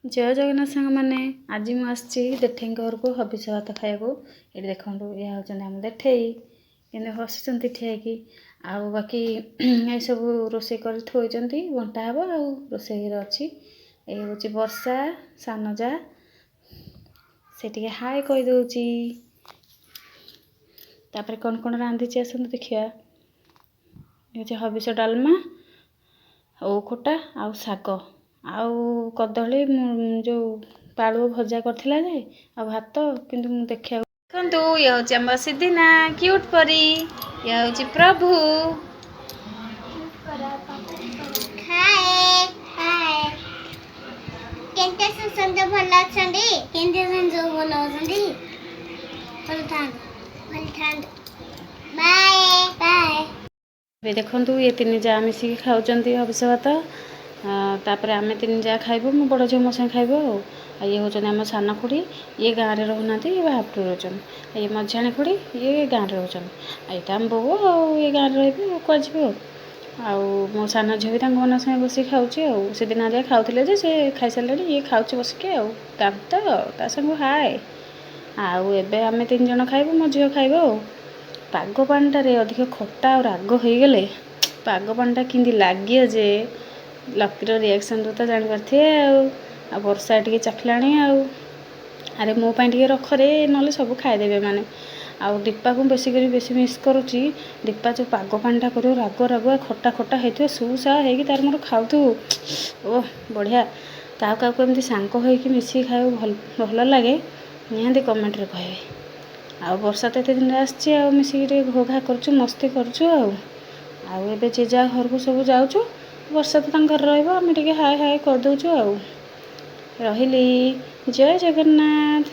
जय जगन्नाथ सांग मैंने आज मुझे देठे घर को हबिष भात खाया ये देखो ये हूँ आम देठेई कि हसुँच ठियाकि आउ बाकी ये सब रोसे कर थोड़ी बंटा हे आ रोसे अच्छी ये हूँ वर्षा सान जा से हाय कहीदे तापर कौन कौन रांधि आसतु देखा ये हबिष डालमा ओ खोटा आउ शाग आउ कदली जो पालु भजा करथिला जे आ भात किंतु मु देखिया देखंतु ये होची हम सिद्धिना क्यूट परी ये होची प्रभु हाय हाय केंते संत भला छंदी केंते संत भला छंदी फलठान बाय बाय देखंतु ये तीन जा मिसिकी खाउचंती हबिष भात तापर आम तीन जा खाइबू मो बड़ झील मो साथ खाइब ये हूँ आम सान खुड़ी ये गाँव में रोना ये बाहर रोचन ये मझाणी खुड़ी ये गाँव में रोचन यहाँ आम बो ये गाँव में रही आउ मो सान झील भी मन सागे बस खाऊँ से दिन आज खाऊे से खाई सारे ये खाऊँ बसिक दांत ता संग हाय आउ एबे आम तीन जन खाइबू मो झील खाइब पाग पानिटारे अधिक खट्टा और राग हो गले पाग पानिटा किंदी लगे जे लकीर रिएक्शन तो जापारे आ वर्षा टे चाखला आरे मो टे रख रे ना सब खाईदेवे मैंने आउ दीपा को बेसी मिस करुच्ची दीपा जो पाग पानिटा कर राग रागुआ खट्टा खट्टा होती सुसा हो तार मोर खाऊ ओह बढ़िया क्या एमती सांग हो मिसिक खाए भल लगे निहाती कमेंट रे कहे आ वर्षा तो एत दिन आसिक घो घा कर मस्ती कर जेजा घर को सब जाऊँ वर्षा तो घर रही हाय हाय करदे रही जय जगन्नाथ।